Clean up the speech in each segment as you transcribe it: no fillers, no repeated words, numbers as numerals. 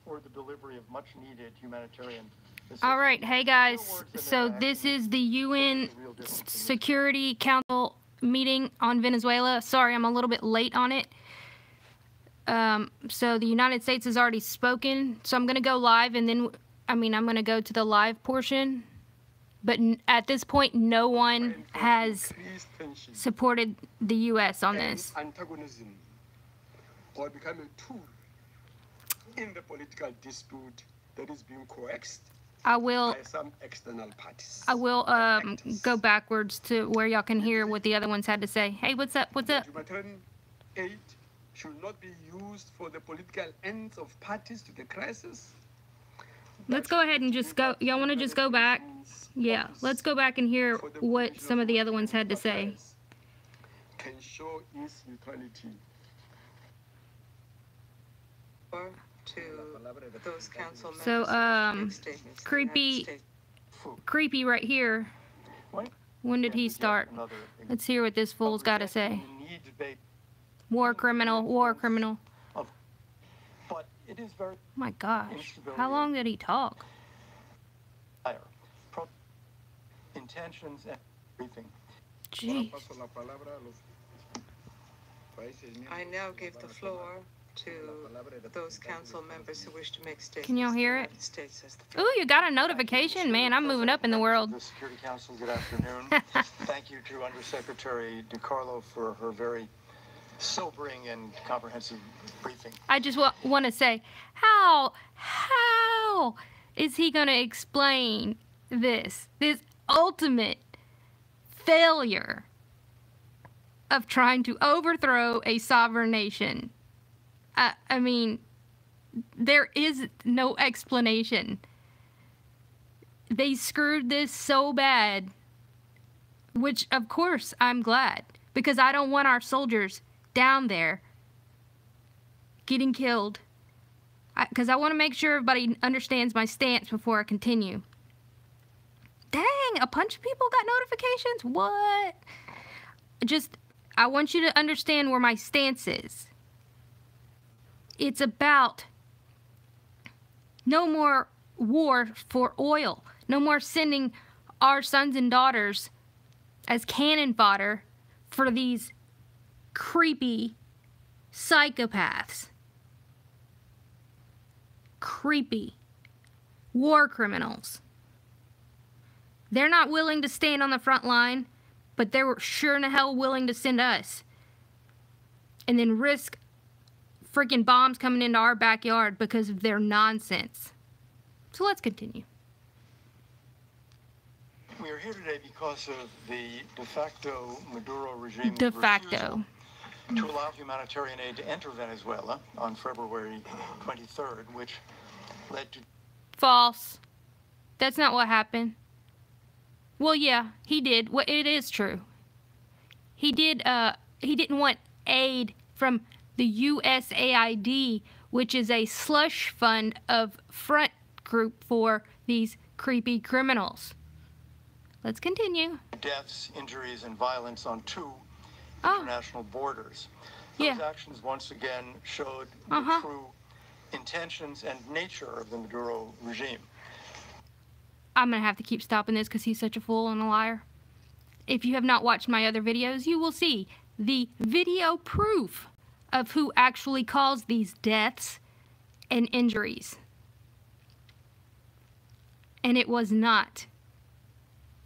for the delivery of much-needed humanitarian assistance. All right, hey guys, so this is the UN Security Council meeting on Venezuela. Sorry, I'm a little bit late on it. So the United States has already spoken, so I'm going to go live, and then, I'm going to go to the live portion. But at this point, no one has supported the U.S. on this. Antagonism or become a tool in the political dispute that is being coaxed by some external parties. I will go backwards to where y'all can hear what the other ones had to say. Hey, what's up? What's up? Humanitarian aid should not be used for the political ends of parties to the crisis. Let's go ahead and just go. Y'all want to just go back? Yeah, let's go back and hear what some of the other ones had to say. Can show its neutrality. To those council members. So, creepy right here. When did he start? Let's hear what this fool's got to say. War criminal, war criminal. But it is very my gosh, how long did he talk? Intentions and briefing. Gee. I now give the floor to those council members who wish to make statements. Can y'all hear it? Ooh, you got a notification, man. I'm moving up in the world. The Security Council, good afternoon. Thank you to Undersecretary DiCarlo for her very sobering and comprehensive briefing. I just want to say, how is he going to explain this ultimate failure of trying to overthrow a sovereign nation? I mean, there is no explanation. They screwed this so bad, which, of course, I'm glad, because I don't want our soldiers down there getting killed, because I want to make sure everybody understands my stance before I continue. Dang, a bunch of people got notifications? What? I want you to understand where my stance is. It's about no more war for oil, no more sending our sons and daughters as cannon fodder for these creepy psychopaths. Creepy war criminals. They're not willing to stand on the front line, but they were sure in the hell willing to send us and then risk freaking bombs coming into our backyard because of their nonsense. So let's continue. We are here today because of the de facto Maduro regime de facto to allow humanitarian aid to enter Venezuela on February 23rd, which led to... False. That's not what happened. Well, yeah, he did. Well, it is true. He did, he didn't want aid from the USAID, which is a slush fund of front group for these creepy criminals. Let's continue. Deaths, injuries, and violence on 2 international borders. Those actions once again showed the true intentions and nature of the Maduro regime. I'm going to have to keep stopping this because he's such a fool and a liar. If you have not watched my other videos, you will see the video proof of who actually caused these deaths and injuries. And it was not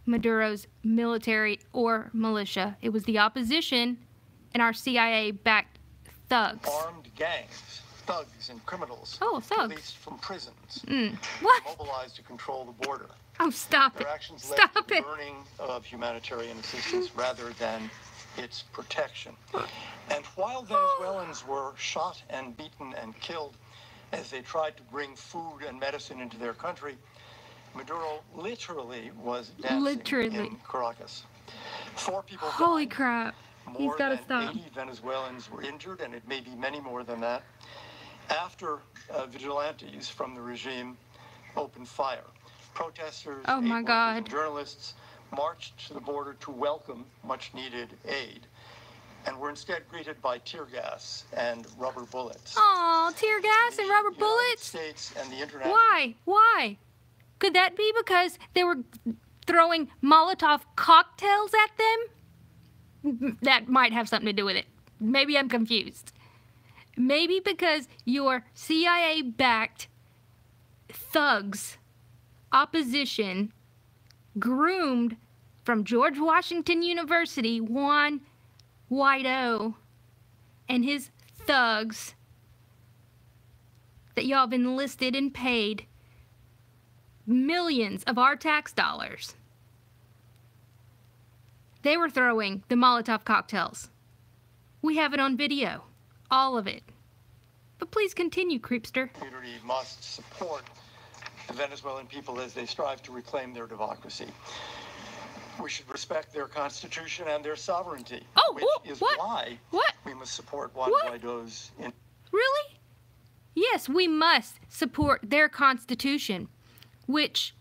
Maduro's military or militia. It was the opposition and our CIA-backed thugs. Armed gangs, thugs, and criminals released from prisons, what? mobilized to control the border. Oh, stop it. Their actions led Stop to the it. burning of humanitarian assistance rather than its protection. And while Venezuelans were shot and beaten and killed as they tried to bring food and medicine into their country, Maduro literally was dancing in Caracas. 4 people died. Holy crap. He's got to stop. 80 Venezuelans were injured, and it may be many more than that, after vigilantes from the regime opened fire. Protesters, oh my God, and journalists marched to the border to welcome much-needed aid. and were instead greeted by tear gas and rubber bullets. Oh, tear gas and rubber bullets? The United States and the international... Why? Why? Could that be because they were throwing Molotov cocktails at them? That might have something to do with it. Maybe I'm confused. Maybe because your CIA-backed thugs, opposition, groomed from George Washington University, Juan Guaido, and his thugs that y'all have enlisted and paid millions of our tax dollars. They were throwing the Molotov cocktails. We have it on video. All of it. But please continue, creepster. The community must support the Venezuelan people as they strive to reclaim their democracy. We should respect their constitution and their sovereignty, which is why we must support Juan Guaido's... Really? Yes, we must support their constitution, which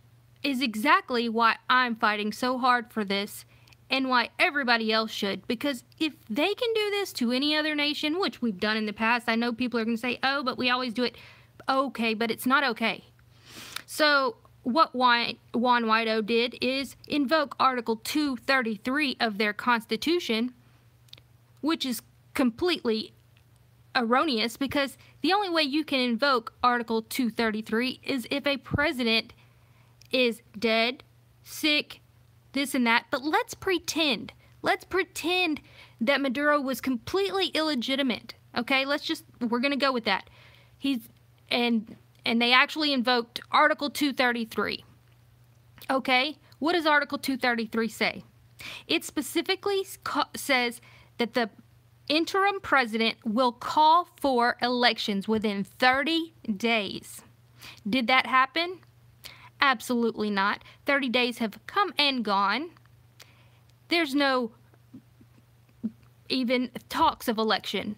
is exactly why I'm fighting so hard for this and why everybody else should, because if they can do this to any other nation, which we've done in the past, I know people are going to say, oh, but we always do it. Okay, but it's not okay. So what Juan Guaido did is invoke Article 233 of their Constitution, which is completely erroneous because the only way you can invoke Article 233 is if a president is dead, sick, this and that. But let's pretend that Maduro was completely illegitimate. Okay, we're going to go with that. And they actually invoked Article 233. Okay, what does Article 233 say? It specifically says that the interim president will call for elections within 30 days. Did that happen? Absolutely not. 30 days have come and gone. There's no even talks of election.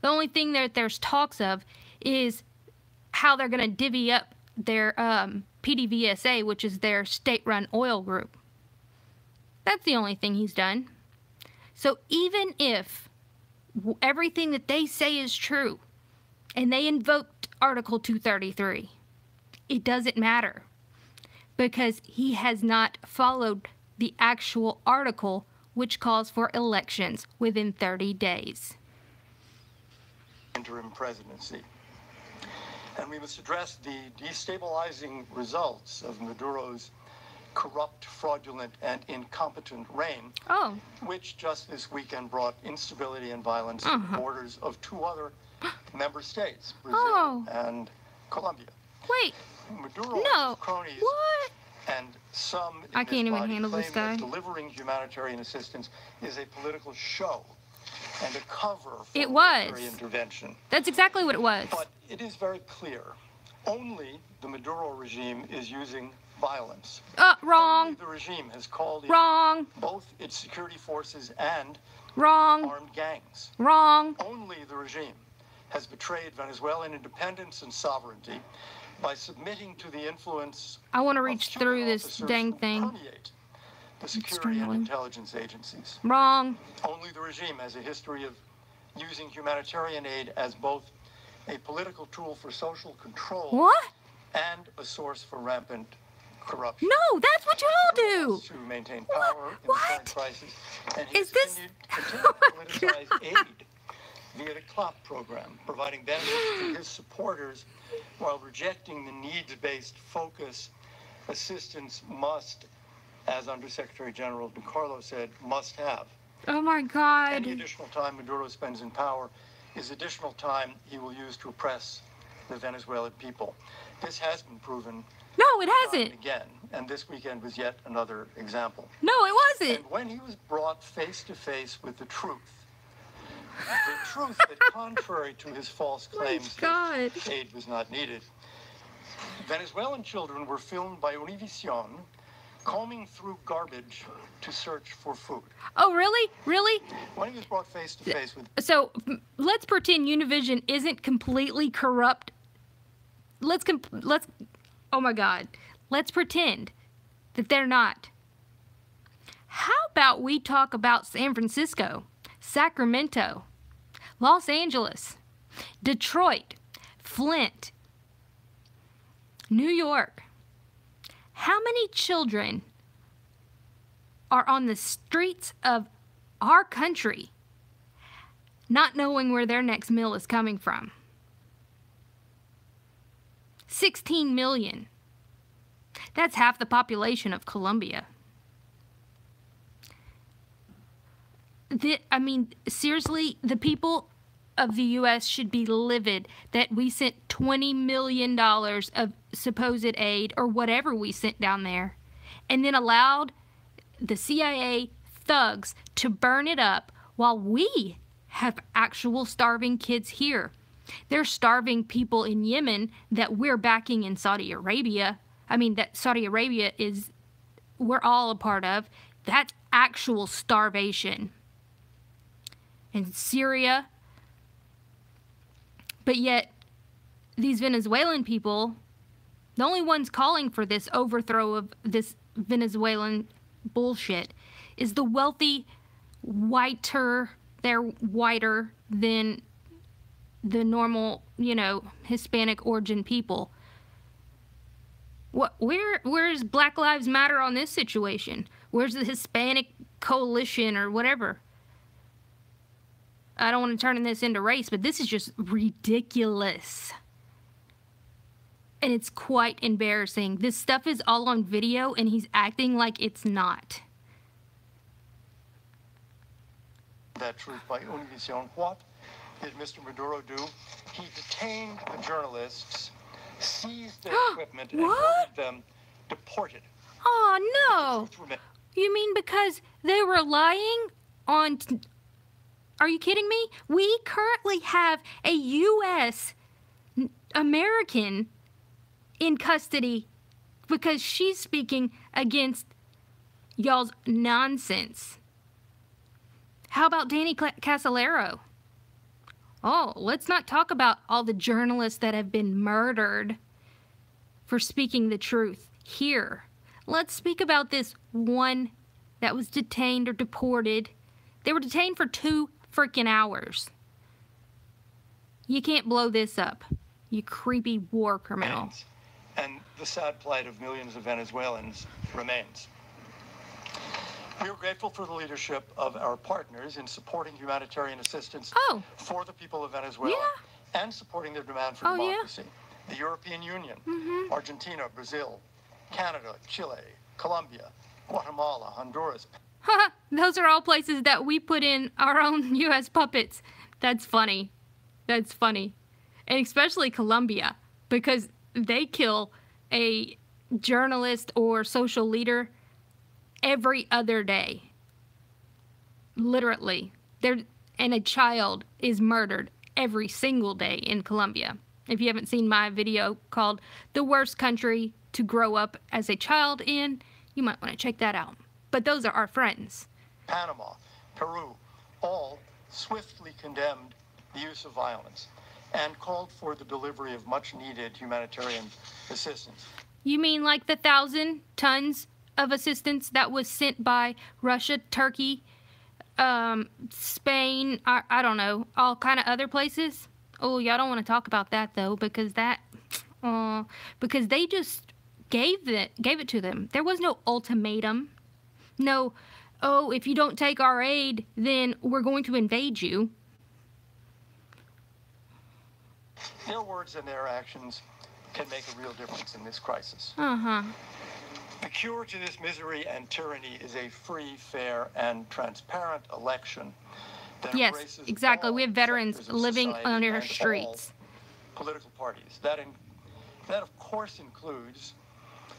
The only thing that there's talks of is how they're going to divvy up their PDVSA, which is their state-run oil group. That's the only thing he's done. So even if everything that they say is true and they invoked Article 233, it doesn't matter because he has not followed the actual article which calls for elections within 30 days. Interim presidency. And we must address the destabilizing results of Maduro's corrupt, fraudulent, and incompetent reign, which just this weekend brought instability and violence to the borders of two other member states, Brazil and Colombia. Wait. Maduro no. cronies and some I can't even handle this guy. Delivering humanitarian assistance is a political show and a cover for military intervention. That's exactly what it was. But it is very clear. Only the Maduro regime is using violence. Wrong. Only the regime has called in both its security forces and armed gangs. Only the regime has betrayed Venezuelan independence and sovereignty by submitting to the influence I want to reach through this dang thing. The security and intelligence agencies. Wrong. Only the regime has a history of using humanitarian aid as both a political tool for social control and a source for rampant corruption. No, that's what you all do. To maintain power in the current crisis. And is this? Continue to politicize aid via the CLOP program, providing benefits to his supporters while rejecting the needs-based focus assistance must, as Undersecretary General DeCarlo said, must have. Oh my God. Any additional time Maduro spends in power is additional time he will use to oppress the Venezuelan people. This has been proven. No, it hasn't. Again, and this weekend was yet another example. No, it wasn't. And when he was brought face to face with the truth that contrary to his false claims that aid was not needed, Venezuelan children were filmed by Univision combing through garbage to search for food. Oh, really? Really? When he was brought face to face with... So, let's pretend Univision isn't completely corrupt. Oh my God. Let's pretend that they're not. How about we talk about San Francisco? Sacramento, Los Angeles, Detroit, Flint, New York. How many children are on the streets of our country not knowing where their next meal is coming from? 16 million. That's half the population of Colombia. I mean, seriously, the people of the U.S. should be livid that we sent $20 million of supposed aid or whatever we sent down there and then allowed the CIA thugs to burn it up while we have actual starving kids here. They're starving people in Yemen that we're backing in Saudi Arabia. I mean, that Saudi Arabia is, we're all a part of. That's actual starvation. In Syria. But yet, these Venezuelan people, the only ones calling for this overthrow of this Venezuelan bullshit is the wealthy, whiter, they're whiter than the normal, you know, Hispanic origin people. Where's Black Lives Matter on this situation? Where's the Hispanic coalition or whatever? I don't want to turn this into race, but this is just ridiculous. And it's quite embarrassing. This stuff is all on video, and he's acting like it's not. That truth by Univision. What did Mr. Maduro do? He detained the journalists, seized their equipment, and ordered them deported. Oh, no. You mean because they were lying on... Are you kidding me? We currently have a U.S. American in custody because she's speaking against y'all's nonsense. How about Danny Casolaro? Oh, let's not talk about all the journalists that have been murdered for speaking the truth here. Let's speak about this one that was detained or deported. They were detained for 2 freaking hours. You can't blow this up, you creepy war criminal. And the sad plight of millions of Venezuelans remains. We are grateful for the leadership of our partners in supporting humanitarian assistance for the people of Venezuela and supporting their demand for democracy. The European Union, Argentina, Brazil, Canada, Chile, Colombia, Guatemala, Honduras. Those are all places that we put in our own U.S. puppets. That's funny. That's funny. And especially Colombia, because they kill a journalist or social leader every other day. Literally. And a child is murdered every single day in Colombia. If you haven't seen my video called The Worst Country to Grow Up as a Child in, you might want to check that out. But those are our friends. Panama, Peru, all swiftly condemned the use of violence and called for the delivery of much-needed humanitarian assistance. You mean like the 1,000 tons of assistance that was sent by Russia, Turkey, Spain, I don't know, all kind of other places? Oh, y'all don't want to talk about that, though, because because they just gave it to them. There was no ultimatum. No, oh, if you don't take our aid, then we're going to invade you. Their words and their actions can make a real difference in this crisis. The cure to this misery and tyranny is a free, fair, and transparent election that embraces exactly. We have veterans sectors of living society on our and streets. all political parties. That, of course, includes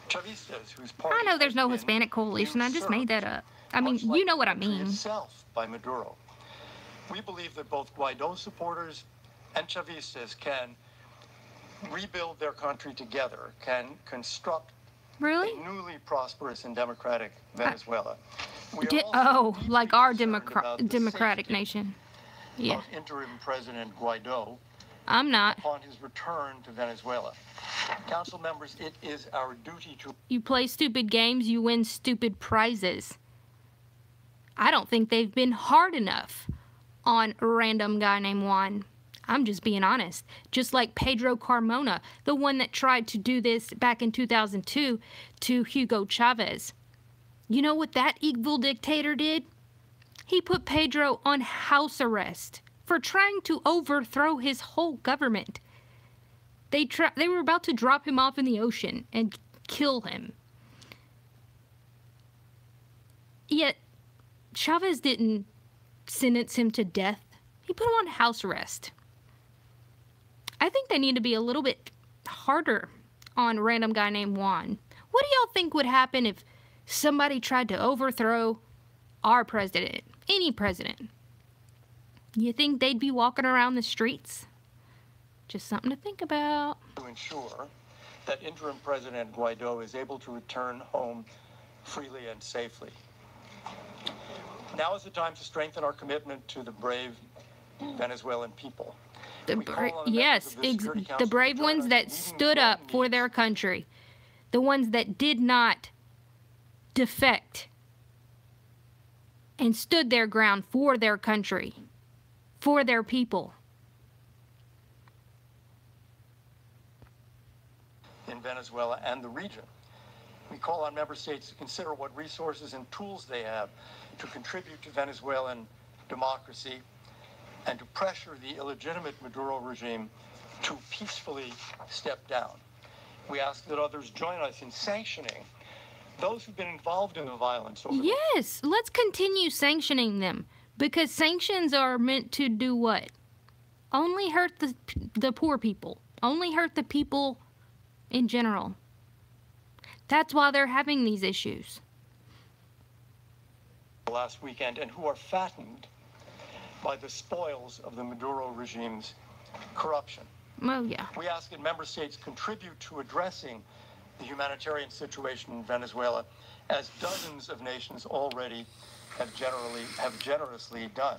Chavistas, whose party I know there's no Hispanic coalition. I just made that up. I mean, you know what I mean. Itself by Maduro. We believe that both Guaido supporters and Chavistas can rebuild their country together, can construct a newly prosperous and democratic Venezuela. Like our democratic nation. Yeah. Of interim President Guaido. I'm not. Upon his return to Venezuela. Council members, it is our duty to... You play stupid games, you win stupid prizes. I don't think they've been hard enough on a random guy named Juan. I'm just being honest. Just like Pedro Carmona, the one that tried to do this back in 2002 to Hugo Chavez. You know what that evil dictator did? He put Pedro on house arrest for trying to overthrow his whole government. They were about to drop him off in the ocean and kill him. Yet, Chavez didn't sentence him to death. He put him on house arrest. I think they need to be a little bit harder on a random guy named Juan. What do y'all think would happen if somebody tried to overthrow our president, any president? You think they'd be walking around the streets? Just something to think about. To ensure that interim President Guaido is able to return home freely and safely. Now is the time to strengthen our commitment to the brave Venezuelan people. The brave ones that stood up for their country. The ones that did not defect and stood their ground for their country, for their people. In Venezuela and the region. We call on member states to consider what resources and tools they have to contribute to Venezuelan democracy and to pressure the illegitimate Maduro regime to peacefully step down. We ask that others join us in sanctioning those who've been involved in the violence. Yes, let's continue sanctioning them, because sanctions are meant to do what? Only hurt the poor people. Only hurt the people in general. That's why they're having these issues. Last weekend, and who are fattened by the spoils of the Maduro regime's corruption. Oh, yeah. We ask that member states contribute to addressing the humanitarian situation in Venezuela, as dozens of nations already have generously done.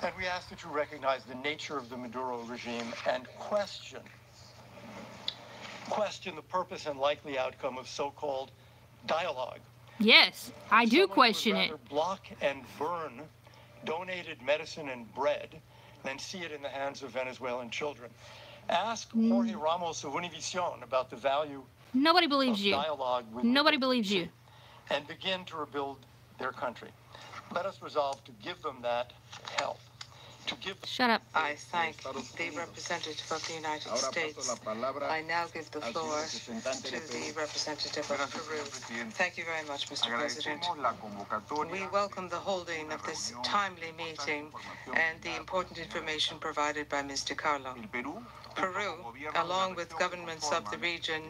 And we ask that you recognize the nature of the Maduro regime and question the purpose and likely outcome of so-called dialogue. Yes, I do question it. Block and burn donated medicine and bread than see it in the hands of Venezuelan children. Ask Jorge Ramos of Univision about the value Nobody believes of you. Dialogue with Nobody believes you. And begin to rebuild their country. Let us resolve to give them that help. Shut up. I thank the representative of the United States. I now give the floor to the representative of Peru. Thank you very much, Mr. President. We welcome the holding of this timely meeting and the important information provided by Mr. Carlo. Peru, along with governments of the region,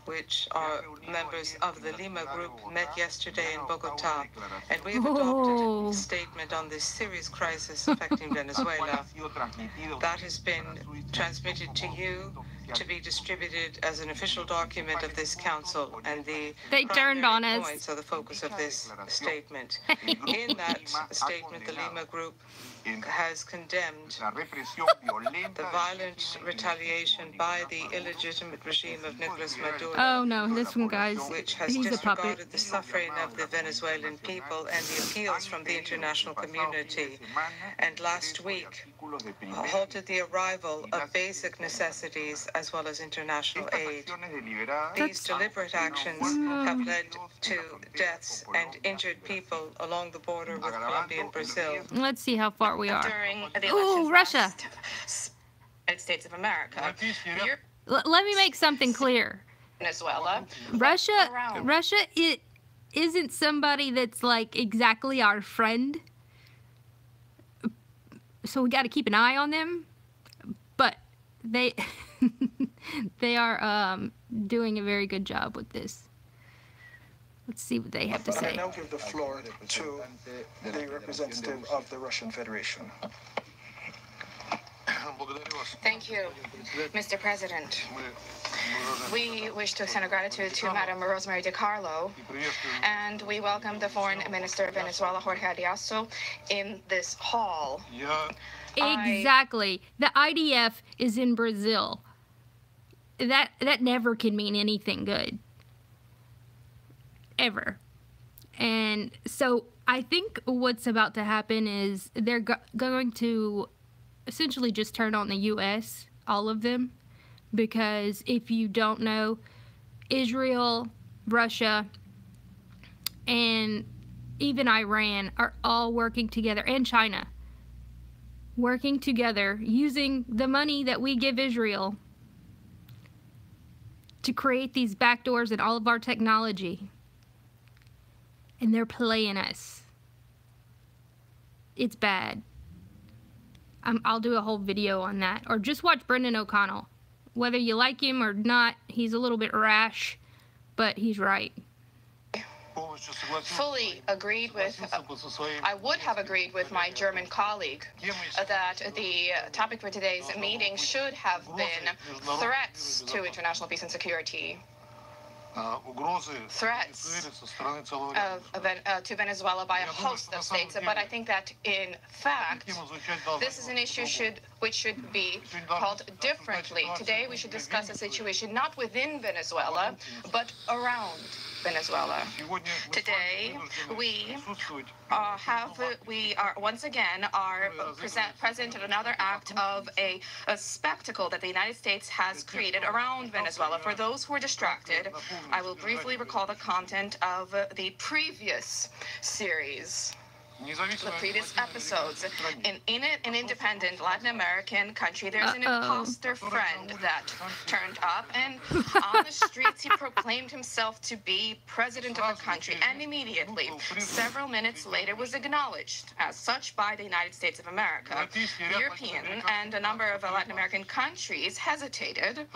which are members of the Lima Group, met yesterday in Bogota, and we have adopted a statement on this serious crisis affecting Venezuela. That has been transmitted to you to be distributed as an official document of this council, and they turned on us. Points are the focus of this statement. In that statement, the Lima Group has condemned the violent retaliation by the illegitimate regime of Nicolas Maduro. Oh no, this one, guys, which has disregarded the suffering of the Venezuelan people and the appeals from the international community, and last week halted the arrival of basic necessities as well as international aid. These deliberate actions have led to deaths and injured people along the border with Colombia and Brazil. Let's see how far we are. During the Ooh, Russia. United States of America. Let me make something clear. Venezuela. Russia, it isn't somebody that's like exactly our friend. So we got to keep an eye on them. But they are doing a very good job with this. Let's see what they have to say. I now give the floor to the representative of the Russian Federation. Thank you, Mr. President. We wish to extend our gratitude to Madam Rosemary DiCarlo, and we welcome the Foreign Minister of Venezuela, Jorge Ariaso, in this hall. Exactly. The IDF is in Brazil. That never can mean anything good. Ever. And so I think what's about to happen is they're going to essentially just turn on the U.S., all of them, because if you don't know, Israel, Russia, and even Iran are all working together, and China, working together using the money that we give Israel to create these backdoors in all of our technology. And they're playing us. It's bad. I'll do a whole video on that. Or just watch Brendan O'Connell. Whether you like him or not, he's a little bit rash, but he's right. Fully agreed with, I would have agreed with my German colleague that the topic for today's meeting should have been threats to international peace and security. Threats to Venezuela by a host of states, but I think that in fact this is an issue which should be called differently. Today we should discuss a situation not within Venezuela but around Venezuela. Today we are once again present at another act of a spectacle that the United States has created around Venezuela. For those who are distracted, I will briefly recall the content of the previous series. The previous episodes. In an independent Latin American country, there's an imposter friend that turned up, and on the streets he proclaimed himself to be president of the country, and immediately, several minutes later, was acknowledged as such by the United States of America. The European and a number of Latin American countries hesitated,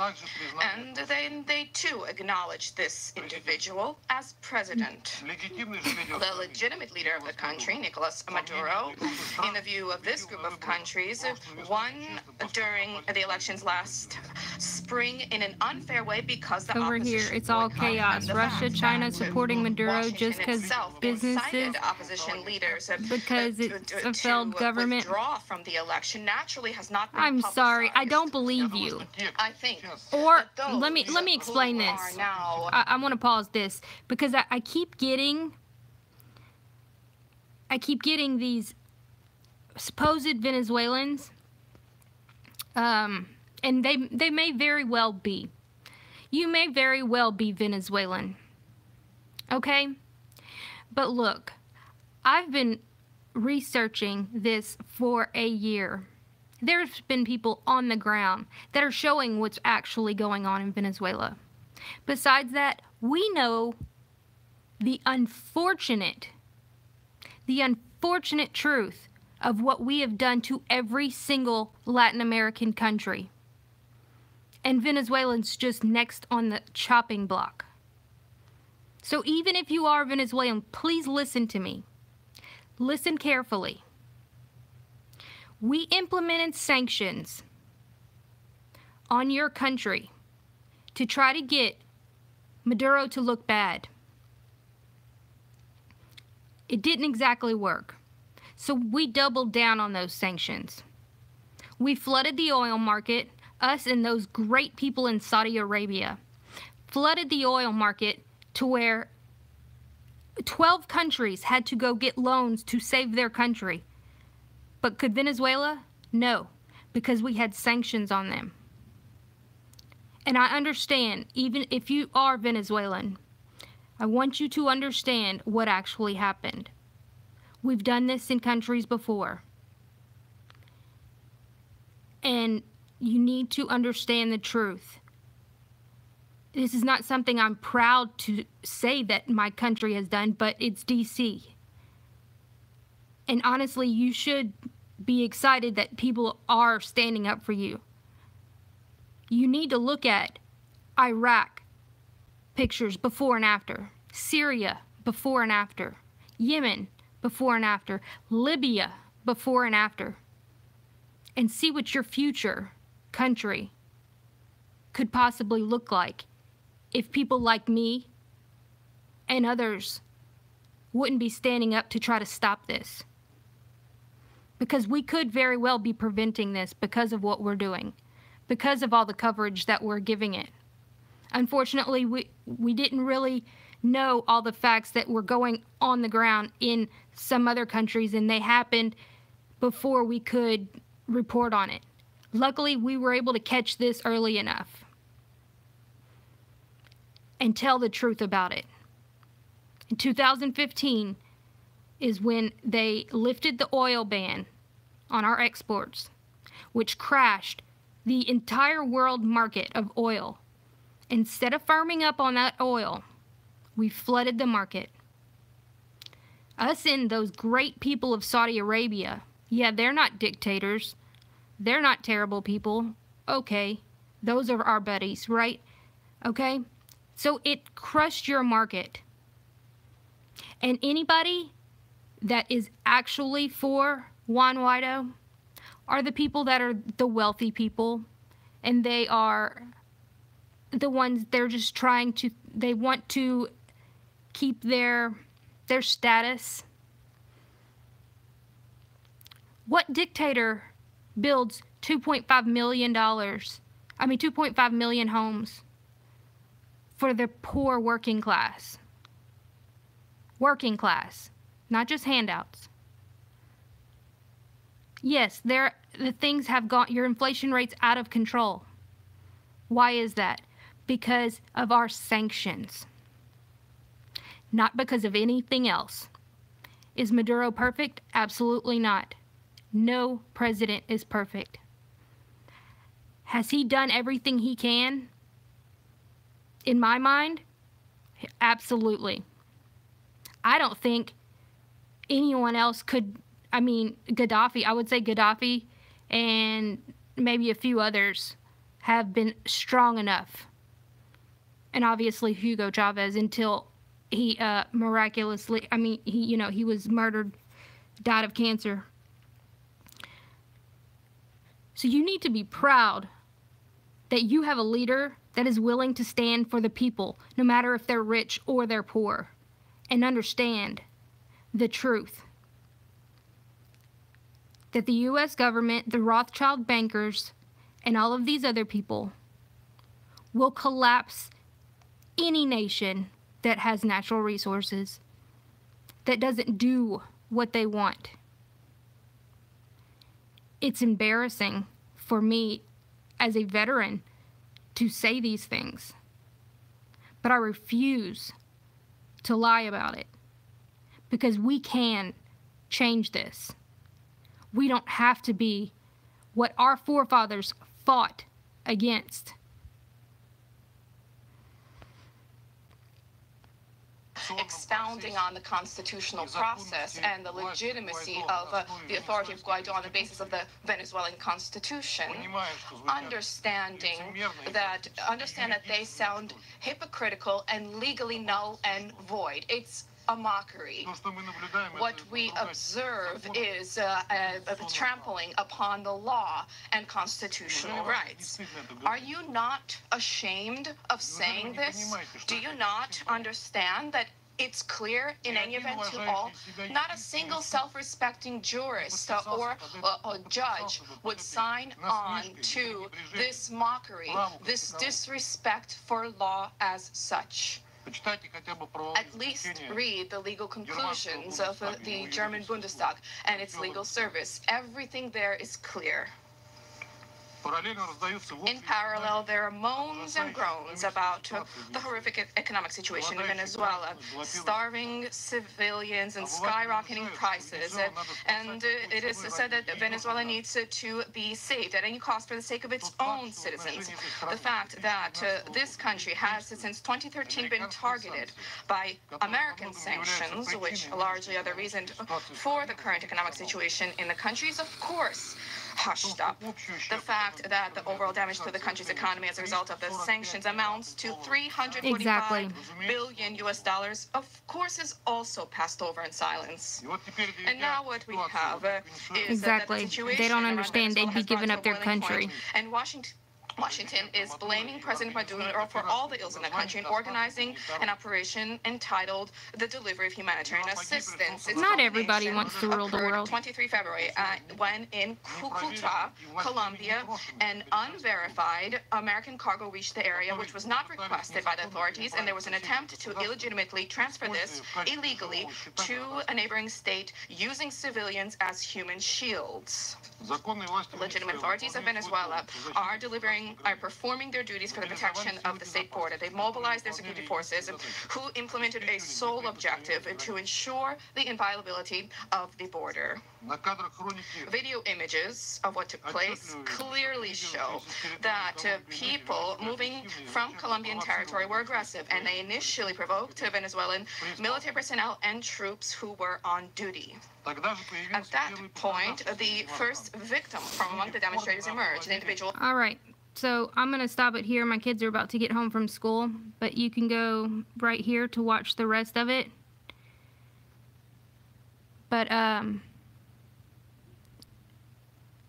and then they too acknowledged this individual as president. The legitimate leader of the country, Nicolas Maduro, in the view of this group of countries, won during the elections last spring in an unfair way because the over here it's all chaos. Russia, China supporting Maduro just because businesses, opposition leaders, because it's a failed government. Withdraw from the election naturally has not been I'm sorry, I don't believe you. I think. Or let me explain this. I want to pause this because I keep getting these supposed Venezuelans, and they may very well be. You may very well be Venezuelan, okay? But look, I've been researching this for a year. There's been people on the ground that are showing what's actually going on in Venezuela. Besides that, we know the unfortunate truth of what we have done to every single Latin American country. And Venezuelans just next on the chopping block. So even if you are Venezuelan, please listen to me. Listen carefully. We implemented sanctions on your country to try to get Maduro to look bad. It didn't exactly work. So we doubled down on those sanctions. We flooded the oil market, us and those great people in Saudi Arabia, flooded the oil market to where 12 countries had to go get loans to save their country. But could Venezuela? No, because we had sanctions on them. And I understand, even if you are Venezuelan, I want you to understand what actually happened. We've done this in countries before. And you need to understand the truth. This is not something I'm proud to say that my country has done, but it's DC. And honestly, you should be excited that people are standing up for you. You need to look at Iraq pictures before and after, Syria before and after, Yemen before and after, Libya before and after, and see what your future country could possibly look like if people like me and others wouldn't be standing up to try to stop this. Because we could very well be preventing this because of what we're doing, because of all the coverage that we're giving it. Unfortunately, we didn't really know all the facts that were going on the ground in some other countries, and they happened before we could report on it. Luckily, we were able to catch this early enough and tell the truth about it. In 2015 is when they lifted the oil ban on our exports, which crashed the entire world market of oil. Instead of firming up on that oil, we flooded the market. Us and those great people of Saudi Arabia, yeah, they're not dictators. They're not terrible people. Okay, those are our buddies, right? Okay, so it crushed your market. And anybody that is actually for Juan Guaido are the people that are the wealthy people, and they are the ones they're just trying to, they want to keep their status. What dictator builds $2.5 million homes for the poor working class? Working class, not just handouts. Yes, the things have gone, your inflation rate's out of control. Why is that? Because of our sanctions. Not because of anything else. Is Maduro perfect? Absolutely not. No president is perfect. Has he done everything he can? In my mind, absolutely. I don't think anyone else could, Gaddafi, I would say Gaddafi and maybe a few others have been strong enough. And obviously Hugo Chavez, until he miraculously, he was murdered, died of cancer. So you need to be proud that you have a leader that is willing to stand for the people, no matter if they're rich or they're poor, and understand the truth. That the U.S. government, the Rothschild bankers, and all of these other people will collapse any nation that has natural resources, that doesn't do what they want. It's embarrassing for me as a veteran to say these things, but I refuse to lie about it, because we can change this. We don't have to be what our forefathers fought against. Expounding on the constitutional process and the legitimacy of the authority of Guaido on the basis of the Venezuelan constitution, understand that they sound hypocritical and legally null and void. It's a mockery. What we observe is a trampling upon the law and constitutional rights. Are you not ashamed of saying this? Do you not understand that it's clear in any event to all? Not a single self-respecting jurist or a judge would sign on to this mockery, this disrespect for law as such. At least read the legal conclusions of the German Bundestag and its legal service. Everything there is clear. In parallel, there are moans and groans about the horrific economic situation in Venezuela, starving civilians and skyrocketing prices. And it is said that Venezuela needs to be saved at any cost for the sake of its own citizens. The fact that this country has since 2013 been targeted by American sanctions, which largely are the reason for the current economic situation in the country, is of course hushed up. The fact that the overall damage to the country's economy as a result of the sanctions amounts to $345 billion US, of course, is also passed over in silence. And now what we have is that the situation they don't understand they'd be giving up their country. And Washington is blaming President Maduro for all the ills in the country and organizing an operation entitled the Delivery of Humanitarian Assistance. Its Not everybody wants to rule the world. 23 February, when in Cucuta, Colombia, an unverified American cargo reached the area, which was not requested by the authorities, and there was an attempt to illegitimately transfer this illegally to a neighboring state using civilians as human shields. Legitimate authorities of Venezuela are performing their duties for the protection of the state border. They mobilized their security forces who implemented a sole objective to ensure the inviolability of the border. Video images of what took place clearly show that people moving from Colombian territory were aggressive, and they initially provoked Venezuelan military personnel and troops who were on duty. At that point, the first victim from among the demonstrators emerged, an individual. All right, so I'm going to stop it here. My kids are about to get home from school, but you can go right here to watch the rest of it. But, I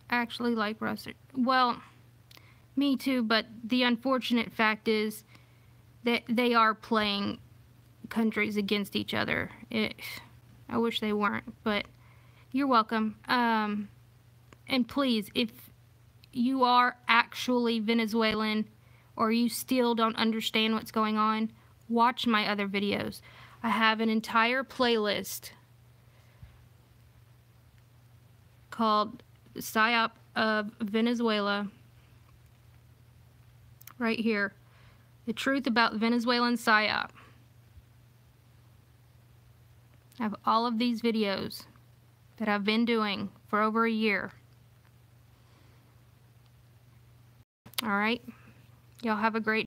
actually like Russia. Well, me too, but the unfortunate fact is that they are playing countries against each other. I wish they weren't, but you're welcome. And please, if you are actually Venezuelan or you still don't understand what's going on, watch my other videos. I have an entire playlist called PSYOP of Venezuela right here. The truth about Venezuelan PSYOP. I have all of these videos that I've been doing for over a year. All right. Y'all have a great